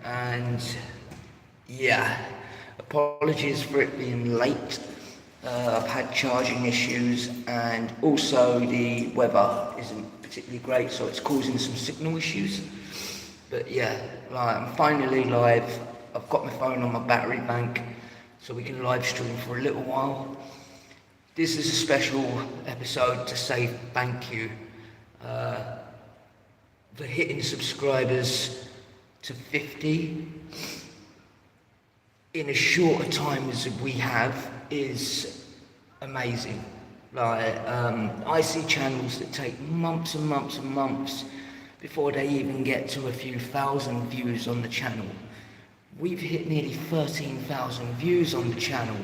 and yeah, apologies for it being late. I've had charging issues, and also the weather isn't particularly great, so it's causing some signal issues. But yeah, like, I'm finally live. I've got my phone on my battery bank, so we can live stream for a little while. This is a special episode to say thank you for hitting subscribers to 50 in as short a time as we have is amazing. Like, I see channels that take months and months and months before they even get to a few thousand views on the channel. We've hit nearly 13,000 views on the channel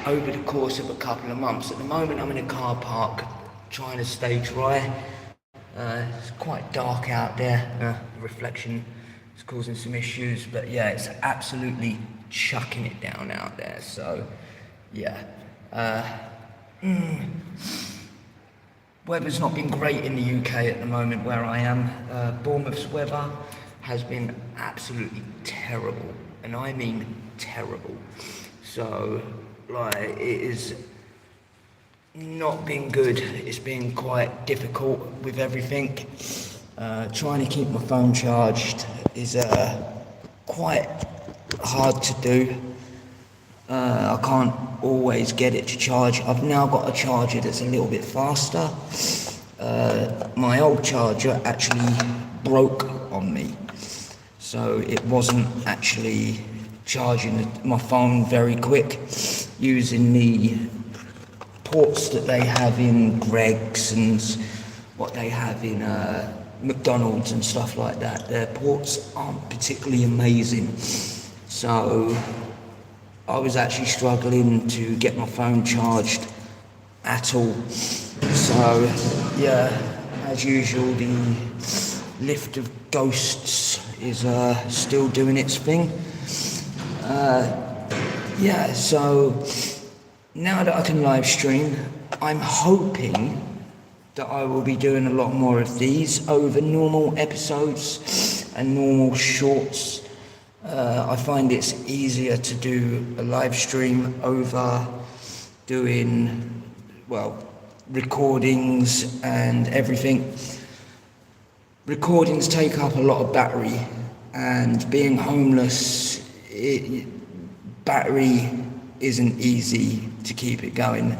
over the course of a couple of months. At the moment I'm in a car park trying to stay dry. It's quite dark out there. The reflection is causing some issues, but yeah, it's absolutely chucking it down out there. So yeah, weather's not been great in the UK at the moment where I am. Bournemouth's weather has been absolutely terrible, and I mean terrible. So like, it is not been good. It's been quite difficult with everything. Trying to keep my phone charged is quite hard to do. I can't always get it to charge. I've now got a charger that's a little bit faster. My old charger actually broke on me, so it wasn't actually charging my phone very quick using the ports that they have in Greggs and what they have in McDonald's and stuff like that. Their ports aren't particularly amazing, so I was actually struggling to get my phone charged at all. So yeah, as usual, the lift of ghosts is still doing its thing. Yeah, so now that I can live stream, I'm hoping that I will be doing a lot more of these over normal episodes and normal shorts. I find it's easier to do a live stream over doing, well, recordings and everything. Recordings take up a lot of battery, and being homeless, battery isn't easy to keep it going.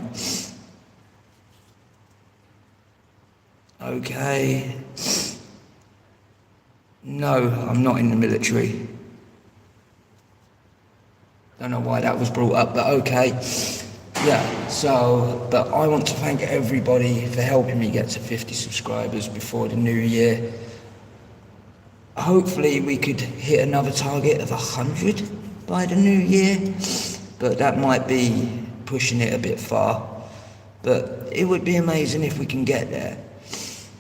Okay. No, I'm not in the military. Don't know why that was brought up, but okay. Yeah, so, but I want to thank everybody for helping me get to 50 subscribers before the new year. Hopefully we could hit another target of 100 by the new year, but that might be pushing it a bit far. But it would be amazing if we can get there.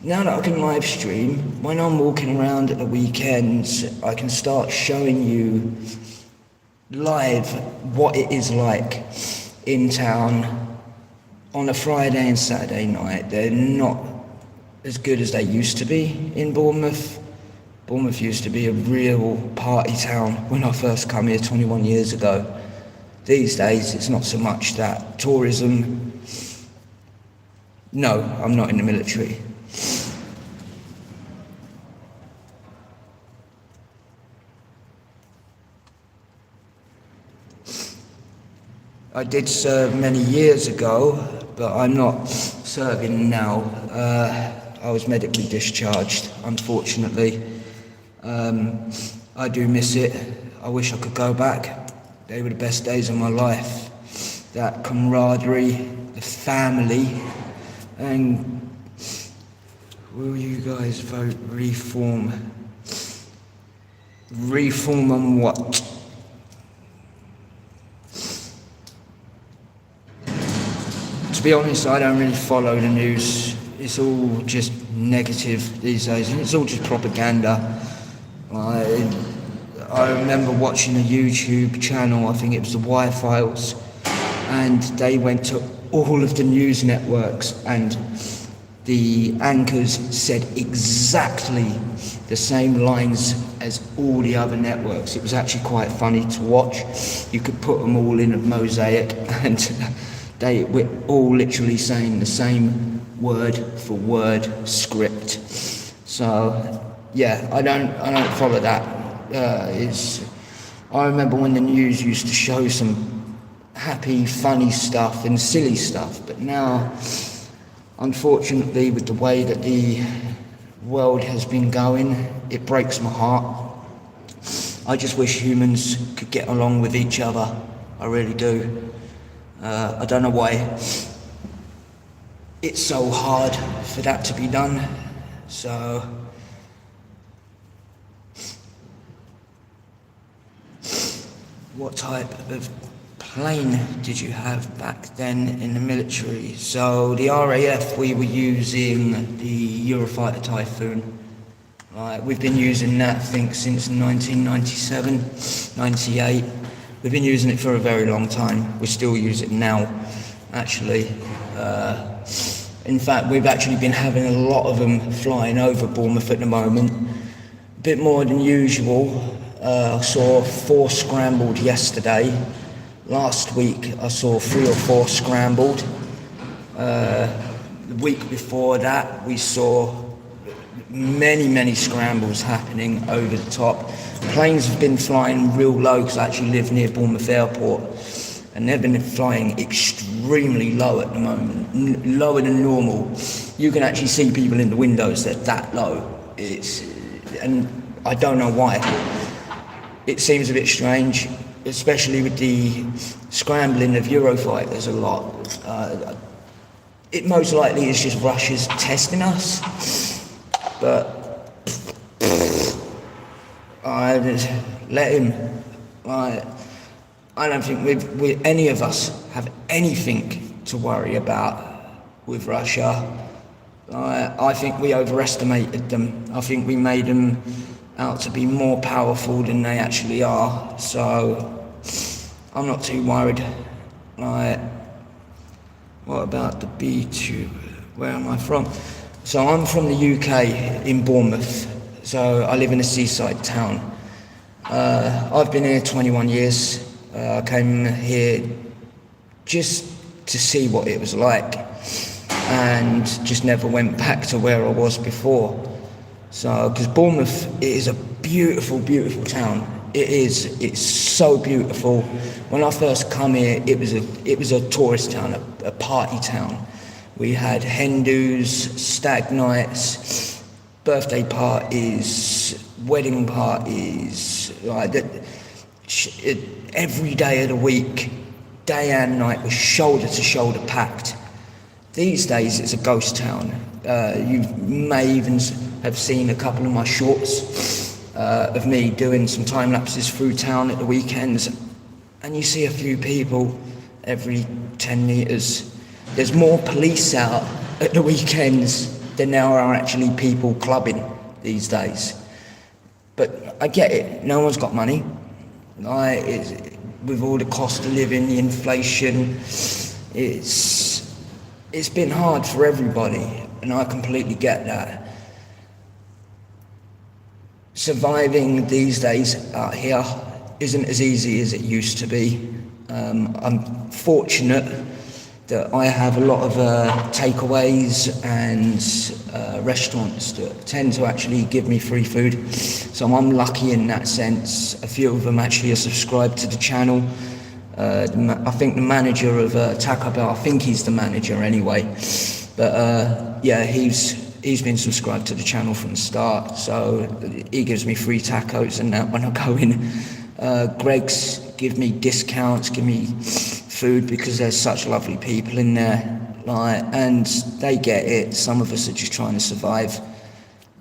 Now that I can live stream, when I'm walking around at the weekends, I can start showing you live what it is like in town on a Friday and Saturday night. They're not as good as they used to be in Bournemouth. Bournemouth used to be a real party town when I first come here 21 years ago. These days it's not so much that. Tourism. No, I'm not in the military. I did serve many years ago, but I'm not serving now. I was medically discharged, unfortunately. I do miss it. I wish I could go back. They were the best days of my life. That camaraderie, the family, and will you guys vote reform? Reform on what? To be honest, I don't really follow the news. It's all just negative these days, and it's all just propaganda. I remember watching a YouTube channel, I think it was the Wire Files, and they went to all of the news networks and the anchors said exactly the same lines as all the other networks. It was actually quite funny to watch. You could put them all in a mosaic and they were all literally saying the same word for word script. So yeah, I don't follow that. I remember when the news used to show some happy, funny stuff and silly stuff, but now, unfortunately, with the way that the world has been going, it breaks my heart. I just wish humans could get along with each other. I really do. I don't know why it's so hard for that to be done. So what type of plane did you have back then in the military? So the RAF, we were using the Eurofighter Typhoon. We've been using that, I think, since 1997, 98. We've been using it for a very long time. We still use it now, actually. In fact, we've actually been having a lot of them flying over Bournemouth at the moment. A bit more than usual. I saw 4 scrambled yesterday. Last week I saw 3 or 4 scrambled. The week before that we saw many scrambles happening over the top. Planes have been flying real low because I actually live near Bournemouth Airport, and they've been flying extremely low at the moment, lower than normal. You can actually see people in the windows, they're that low. And I don't know why. It seems a bit strange, especially with the scrambling of Eurofighters a lot. It most likely is just Russia's testing us, but I let him. I don't think we any of us have anything to worry about with Russia. I think we overestimated them. I think we made them out to be more powerful than they actually are. So I'm not too worried. What about the B2? Where am I from? So I'm from the UK, in Bournemouth. So I live in a seaside town. I've been here 21 years. I came here just to see what it was like, and just never went back to where I was before. So, because Bournemouth, it is a beautiful, beautiful town. It is. It's so beautiful. When I first come here, it was a tourist town, a party town. We had hen do's, stag nights, birthday parties, wedding parties, like that. Every day of the week, day and night, was shoulder to shoulder packed. These days, it's a ghost town. You may even have seen a couple of my shorts of me doing some time lapses through town at the weekends, and you see a few people every 10 metres. There's more police out at the weekends than there are actually people clubbing these days. But I get it, no one's got money. With all the cost of living, the inflation, it's been hard for everybody, and I completely get that. Surviving these days out here isn't as easy as it used to be. I'm fortunate that I have a lot of takeaways and restaurants that tend to actually give me free food. So I'm lucky in that sense. A few of them actually are subscribed to the channel. I think the manager of Taco Bell, I think he's the manager anyway. But yeah, he's been subscribed to the channel from the start. So he gives me free tacos and that when I go in. Greg's give me discounts, give me food because there's such lovely people in there, and they get it. Some of us are just trying to survive.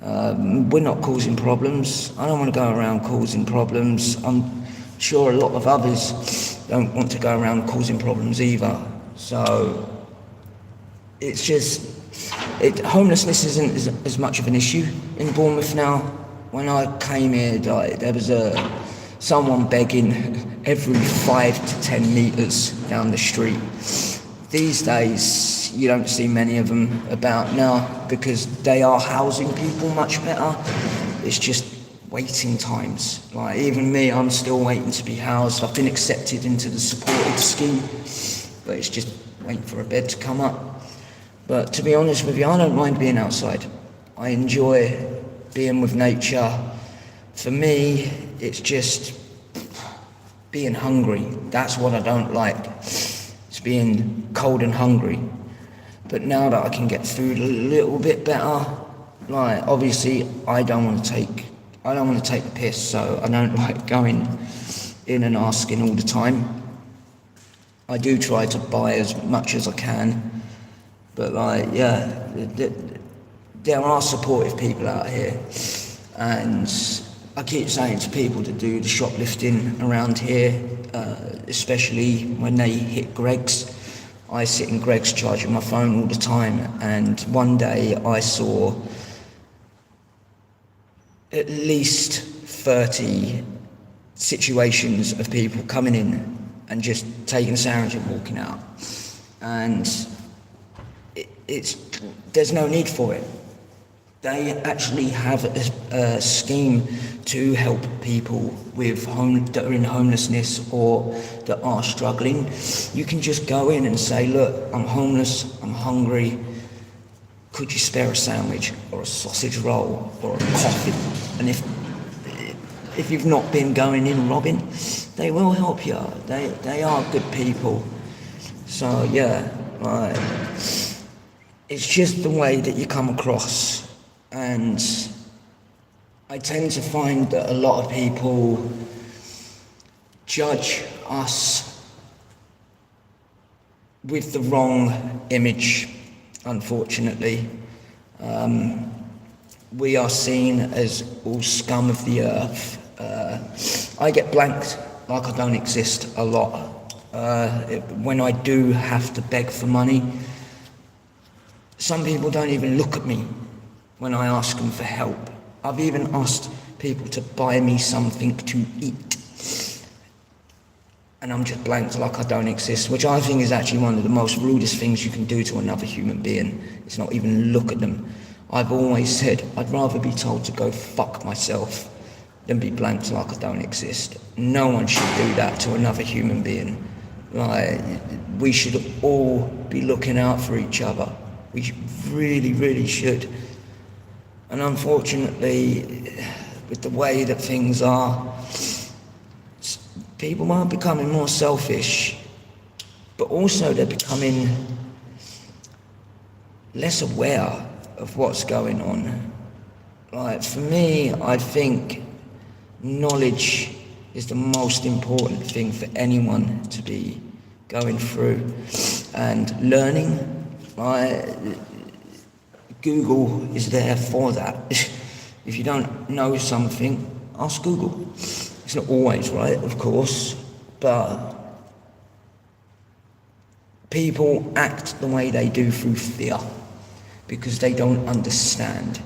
We're not causing problems. I don't want to go around causing problems. I'm sure a lot of others don't want to go around causing problems either. So it's just, homelessness isn't as much of an issue in Bournemouth now. When I came here, there was someone begging every 5 to 10 metres down the street. These days, you don't see many of them about now because they are housing people much better. It's just waiting times. Like even me, I'm still waiting to be housed. I've been accepted into the supported scheme, but it's just waiting for a bed to come up. But to be honest with you, I don't mind being outside. I enjoy being with nature. For me, it's just being hungry. That's what I don't like. It's being cold and hungry. But now that I can get food a little bit better, like obviously I don't want to take the piss, so I don't like going in and asking all the time. I do try to buy as much as I can, but like yeah, there are supportive people out here, and I keep saying to people to do the shoplifting around here, especially when they hit Greggs. I sit in Greggs charging my phone all the time, and one day I saw at least 30 situations of people coming in and just taking a sandwich and walking out. And there's no need for it. They actually have a scheme to help people that are in homelessness or that are struggling. You can just go in and say, look, I'm homeless, I'm hungry, could you spare a sandwich or a sausage roll or a coffee? And if you've not been going in robbing, they will help you. They are good people. So yeah, like, it's just the way that you come across. And I tend to find that a lot of people judge us with the wrong image, unfortunately. We are seen as all scum of the earth. I get blanked like I don't exist a lot. When I do have to beg for money, some people don't even look at me when I ask them for help. I've even asked people to buy me something to eat, and I'm just blanked like I don't exist, which I think is actually one of the most rudest things you can do to another human being. It's not even look at them. I've always said I'd rather be told to go fuck myself than be blanked like I don't exist. No one should do that to another human being. Like, we should all be looking out for each other. We really, really should. And unfortunately, with the way that things are, people are becoming more selfish, but also they're becoming less aware of what's going on. Like, for me, I think knowledge is the most important thing for anyone to be going through. And learning, Google is there for that. If you don't know something, ask Google. It's not always right, of course, but people act the way they do through fear because they don't understand.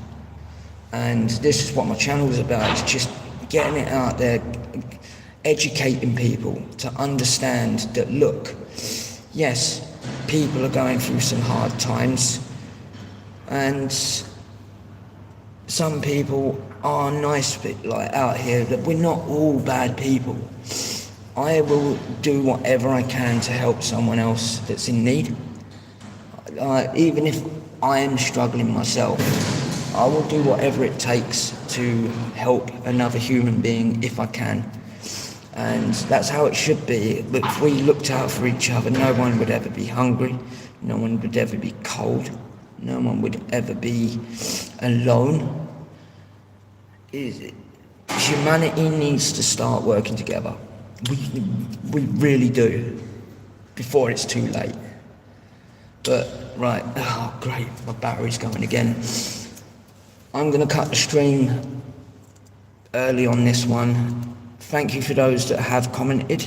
And this is what my channel is about. It's just getting it out there, educating people to understand that, look, yes, people are going through some hard times, and some people are nice, like out here, that we're not all bad people. I will do whatever I can to help someone else that's in need. Even if I am struggling myself, I will do whatever it takes to help another human being if I can. And that's how it should be. But if we looked out for each other, no one would ever be hungry, no one would ever be cold, no one would ever be alone. Humanity needs to start working together. We really do, before it's too late. But, right, oh great, my battery's going again. I'm going to cut the stream early on this one. Thank you for those that have commented.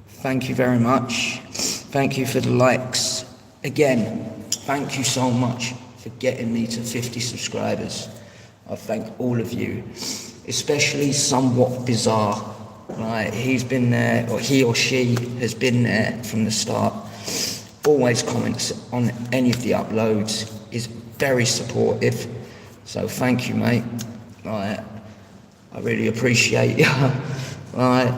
Thank you very much. Thank you for the likes. Again, thank you so much for getting me to 50 subscribers. I thank all of you, especially Somewhat Bizarre. Right, he's been there, or he or she has been there from the start. always comments on any of the uploads, is very supportive. So thank you, mate. Like, I really appreciate you. Like,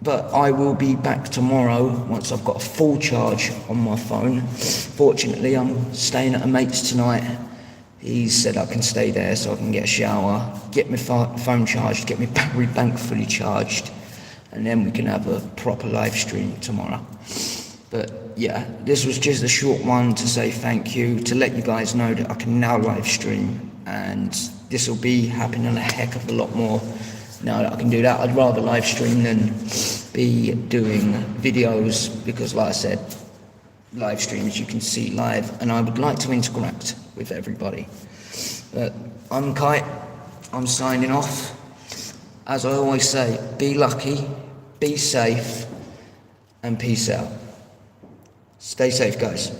but I will be back tomorrow once I've got a full charge on my phone. Fortunately, I'm staying at a mate's tonight. He said I can stay there so I can get a shower, get my phone charged, get my battery bank fully charged, and then we can have a proper live stream tomorrow. But yeah, this was just a short one to say thank you, to let you guys know that I can now live stream, and this will be happening a heck of a lot more now that I can do that. I'd rather live stream than be doing videos, because like I said, live streams you can see live, and I would like to interact with everybody. But I'm Kite, I'm signing off. As I always say, be lucky, be safe, and peace out. Stay safe, guys.